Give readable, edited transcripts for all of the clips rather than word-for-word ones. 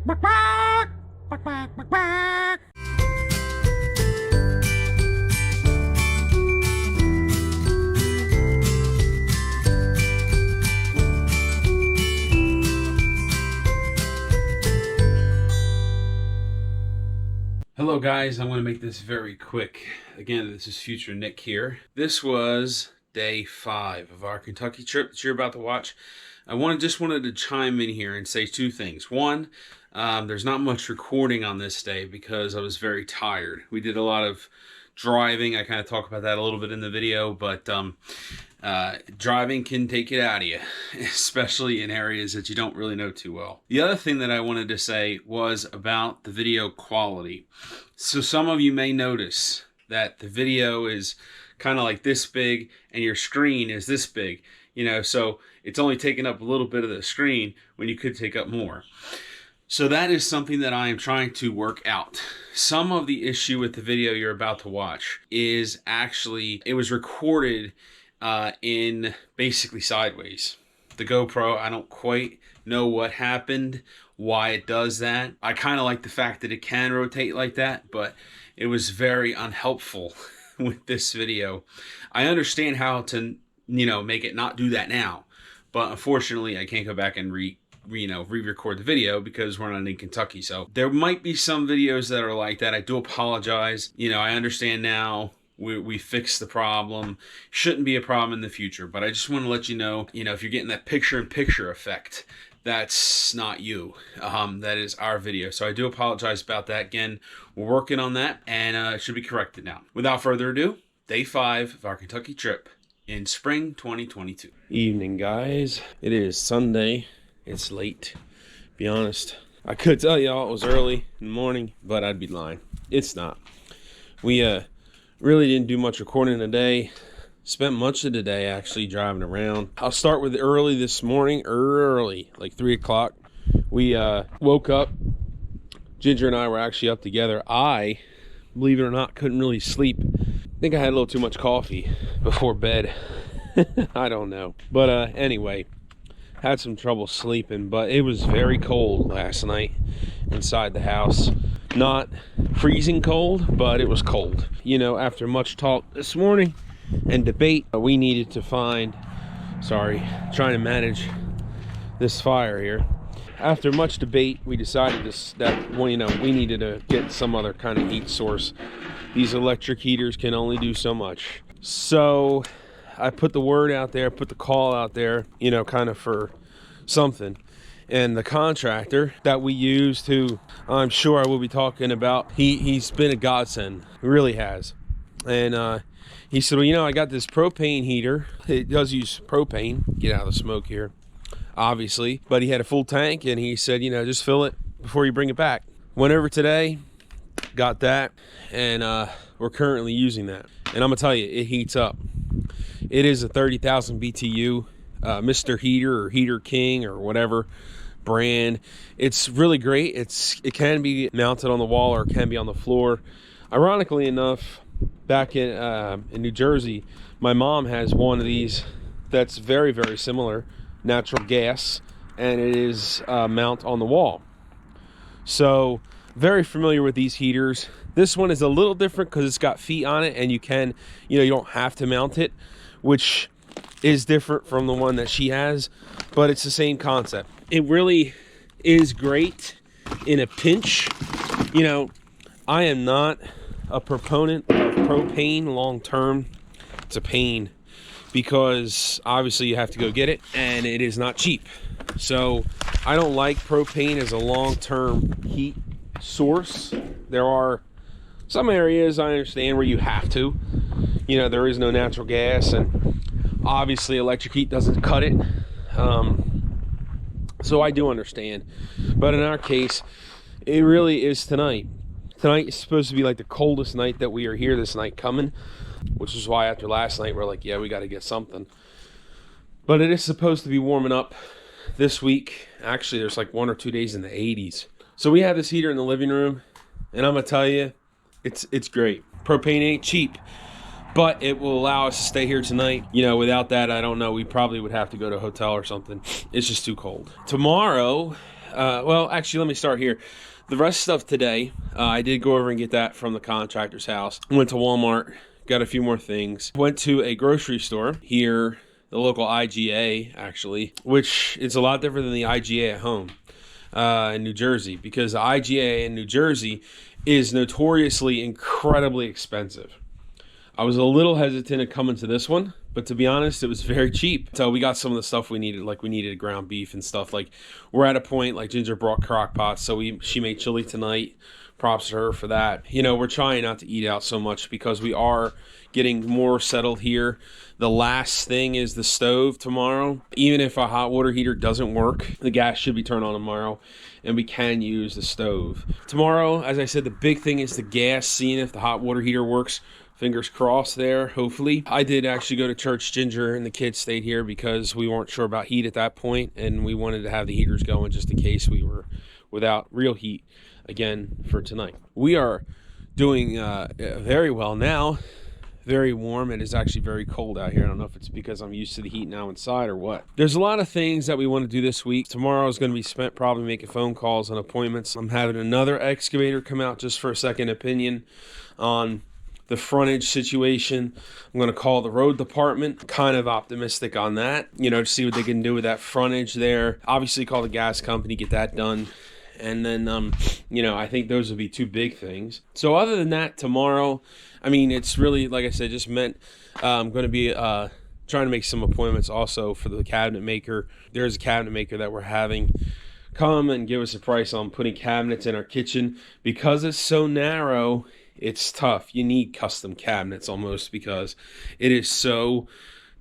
Hello guys, I'm going to make this very quick. Again, this is Future Nick here. This was day 5 of our Kentucky trip that you're about to watch. I just wanted to chime in here and say two things. One, there's not much recording on this day because I was very tired. We did a lot of driving. I kind of talk about that a little bit in the video, but driving can take it out of you, especially in areas that you don't really know too well. The other thing that I wanted to say was about the video quality. So some of you may notice that the video is kind of like this big and your screen is this big, so it's only taking up a little bit of the screen when you could take up more. So that is something that I am trying to work out. Some of the issue with the video you're about to watch is actually, it was recorded in basically sideways. The GoPro, I don't quite know what happened, why it does that. I kind of like the fact that it can rotate like that, but it was very unhelpful with this video. I understand how to, make it not do that now, but unfortunately I can't go back and re-record the video because we're not in Kentucky. So there might be some videos that are like that. I do apologize. I understand now. We fixed the problem. Shouldn't be a problem in the future, but I just want to let you know, if you're getting that picture-in-picture effect, that's not you. That is our video. So I do apologize about that. Again, we're working on that, and it should be corrected now. Without further ado, day 5 of our Kentucky trip in spring 2022. Evening, guys. It is Sunday. It's late. Be honest, I could tell y'all it was early in the morning, but I'd be lying. It's not. We really didn't do much recording today. Spent much of the day actually driving around. I'll start with early this morning, like 3 o'clock. We woke up. Ginger and I were actually up together. I, believe it or not, couldn't really sleep. I think I had a little too much coffee before bed. I don't know. But anyway, had some trouble sleeping, but it was very cold last night inside the house. Not freezing cold, but it was cold. After much talk this morning and debate, we needed to find, trying to manage this fire here. After much debate, we decided we needed to get some other kind of heat source. These electric heaters can only do so much. So I put the word out there, put the call out there, kind of for something. And the contractor that we used, who I'm sure I will be talking about, he's been a godsend. He really has. And he said, well, I got this propane heater. It does use propane. Get out of the smoke here, obviously. But he had a full tank, and he said, just fill it before you bring it back. Went over today, got that, and we're currently using that. And I'm going to tell you, it heats up. It is a 30,000 BTU Mr. Heater or Heater King or whatever brand. It's really great. It can be mounted on the wall or it can be on the floor. Ironically enough, back in New Jersey, my mom has one of these that's very, very similar, natural gas, and it is mount on the wall. So very familiar with these heaters. This one is a little different because it's got feet on it, and you can, you don't have to mount it, which is different from the one that she has, but it's the same concept. It really is great in a pinch. I am not a proponent of propane long term. It's a pain because obviously you have to go get it, and it is not cheap. So I don't like propane as a long-term heat source. There are some areas I understand where you have to. There is no natural gas, and obviously electric heat doesn't cut it. So I do understand. But in our case, it really is tonight. Tonight is supposed to be like the coldest night that we are here this night coming, which is why after last night we're like, yeah, we got to get something. But it is supposed to be warming up this week. Actually, there's like 1 or 2 days in the 80s. So we have this heater in the living room, and I'm gonna tell you, it's great. Propane ain't cheap, but it will allow us to stay here tonight. Without that, I don't know, we probably would have to go to a hotel or something. It's just too cold. Tomorrow, Well, actually, let me start here. The rest of today, I did go over and get that from the contractor's house. Went to Walmart, got a few more things. Went to a grocery store here, the local IGA, actually, which is a lot different than the IGA at home in New Jersey, because the IGA in New Jersey is notoriously incredibly expensive. I was a little hesitant to come into this one, but to be honest, it was very cheap. So we got some of the stuff we needed, like we needed ground beef and stuff. Like we're at a point, like Ginger brought crock pots, so she made chili tonight. Props to her for that. You know, we're trying not to eat out so much because we are getting more settled here. The last thing is the stove tomorrow. Even if a hot water heater doesn't work, the gas should be turned on tomorrow and we can use the stove. Tomorrow, as I said, the big thing is the gas, seeing if the hot water heater works. Fingers crossed there, hopefully. I did actually go to church. Ginger and the kids stayed here because we weren't sure about heat at that point, and we wanted to have the heaters going just in case we were without real heat again for tonight. We are doing very well now. Very warm. It is actually very cold out here. I don't know if it's because I'm used to the heat now inside or what. There's a lot of things that we want to do this week. Tomorrow is going to be spent probably making phone calls and appointments. I'm having another excavator come out just for a second opinion on the frontage situation. I'm going to call the road department. Kind of optimistic on that, you know, to see what they can do with that frontage there. Obviously call the gas company, get that done. And then, you know, I think those would be two big things. So other than that, tomorrow, I mean, it's really, like I said, just meant I'm going to be trying to make some appointments also for the cabinet maker. There's a cabinet maker that we're having come and give us a price on putting cabinets in our kitchen. Because it's so narrow, it's tough. You need custom cabinets almost because it is so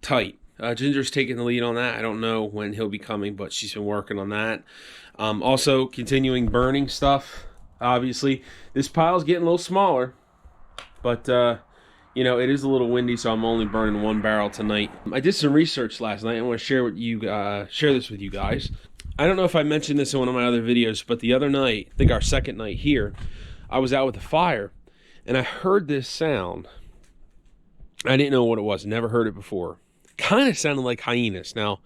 tight. Ginger's taking the lead on that. I don't know when he'll be coming, but she's been working on that. Also, continuing burning stuff. Obviously, this pile's getting a little smaller, but you know, it is a little windy, so I'm only burning one barrel tonight. I did some research last night. I want to share this with you guys. I don't know if I mentioned this in one of my other videos, but the other night, I think our second night here, I was out with the fire, and I heard this sound. I didn't know what it was. Never heard it before. Kind of sounded like hyenas. Now,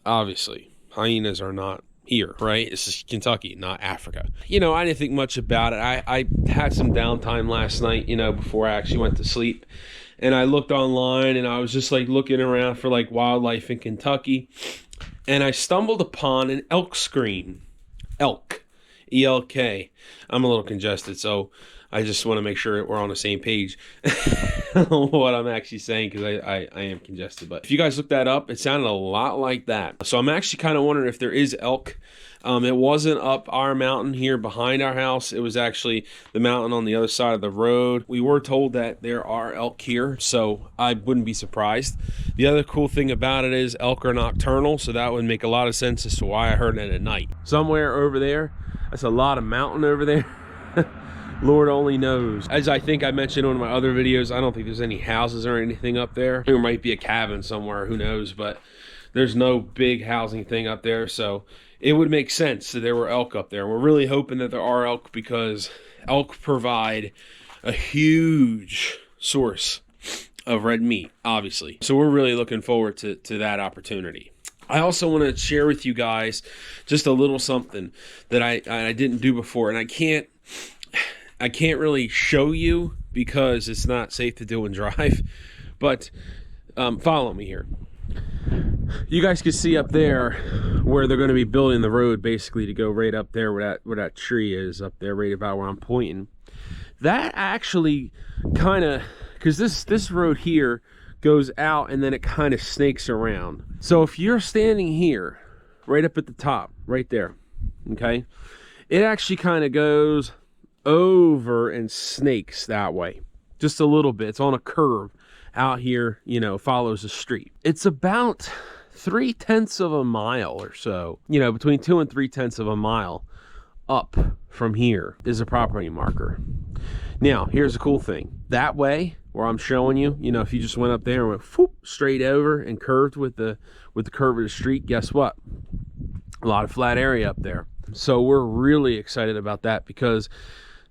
obviously, hyenas are not here, right? This is Kentucky, not Africa. You know, I didn't think much about it. I had some downtime last night, you know, before I actually went to sleep. And I looked online and I was just like looking around for like wildlife in Kentucky. And I stumbled upon an elk screen. Elk. E-L-K. I'm a little congested, so I just want to make sure we're on the same page what I'm actually saying, because I am congested. But if you guys look that up, it sounded a lot like that. So I'm actually kind of wondering if there is elk. It wasn't up our mountain here behind our house. It was actually the mountain on the other side of the road. We were told that there are elk here, so I wouldn't be surprised. The other cool thing about it is elk are nocturnal, so that would make a lot of sense as to why I heard it at night. Somewhere over there, that's a lot of mountain over there. Lord only knows. As I think I mentioned in one of my other videos, I don't think there's any houses or anything up there. There might be a cabin somewhere, who knows, but there's no big housing thing up there, so it would make sense that there were elk up there. We're really hoping that there are elk because elk provide a huge source of red meat, obviously. So we're really looking forward to that opportunity. I also want to share with you guys just a little something that I didn't do before, and I can't really show you because it's not safe to do and drive, but follow me here. You guys can see up there where they're going to be building the road, basically to go right up there where that tree is up there, right about where I'm pointing. That actually kind of, because this road here goes out and then it kind of snakes around. So if you're standing here, right up at the top, right there, okay, it actually kind of goes over and snakes that way just a little bit. It's on a curve out here, you know, follows the street. It's about 3/10 of a mile or so, you know, between 2 and 3/10 of a mile up from here is a property marker. Now here's the cool thing. That way where I'm showing you, you know, if you just went up there and went whoop, straight over and curved with the curve of the street, guess what? A lot of flat area up there. So we're really excited about that because,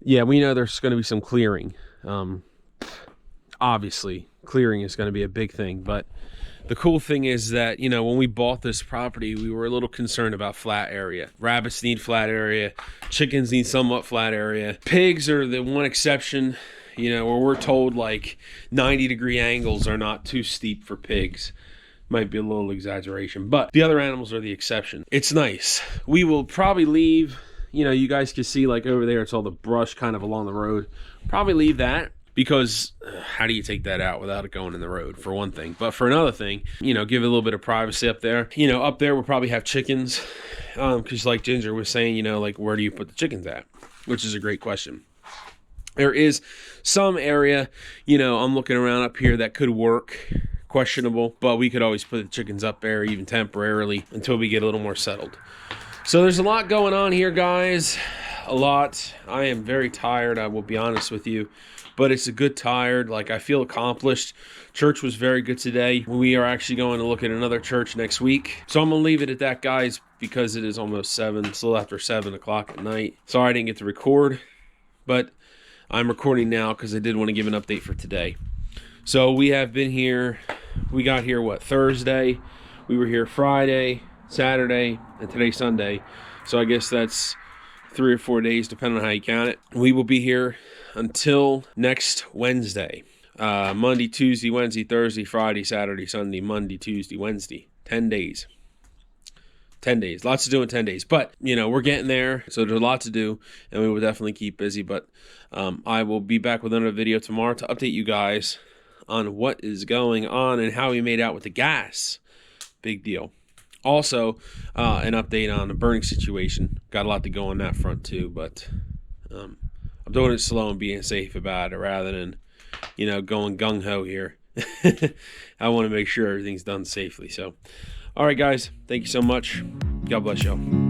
yeah, we know there's going to be some clearing. Obviously, clearing is going to be a big thing, but The cool thing is that, you know, when we bought this property, we were a little concerned about flat area. Rabbits need flat area. Chickens need somewhat flat area. Pigs are the one exception, you know, where we're told like 90-degree angles are not too steep for pigs. Might be a little exaggeration, but the other animals are the exception. It's nice. We will probably leave, you know, you guys can see like over there, it's all the brush kind of along the road. Probably leave that because how do you take that out without it going in the road, for one thing? But for another thing, you know, give it a little bit of privacy up there. You know, up there we'll probably have chickens because like Ginger was saying, you know, like where do you put the chickens at? Which is a great question. There is some area, you know, I'm looking around up here that could work. Questionable, but we could always put the chickens up there even temporarily until we get a little more settled. So there's a lot going on here, guys. A lot. I am very tired, I will be honest with you, but it's a good tired. Like, I feel accomplished. Church was very good today. We are actually going to look at another church next week. So I'm gonna leave it at that, guys, because it is almost 7, it's a little after 7 o'clock at night. Sorry I didn't get to record, but I'm recording now because I did want to give an update for today. So we have been here. We got here, what, Thursday? We were here Friday, Saturday, and today Sunday. So I guess that's 3 or 4 days, depending on how you count it. We will be here until next Wednesday. Monday, Tuesday, Wednesday, Thursday, Friday, Saturday, Sunday, Monday, Tuesday, Wednesday. 10 days. 10 days. Lots to do in 10 days. But, you know, we're getting there. So there's a lot to do. And we will definitely keep busy. But I will be back with another video tomorrow to update you guys on what is going on and how we made out with the gas. Big deal. Also, an update on the burning situation. Got a lot to go on that front too, but I'm doing it slow and being safe about it rather than, you know, going gung-ho here. I want to make sure everything's done safely. So, all right, guys, thank you so much. God bless y'all.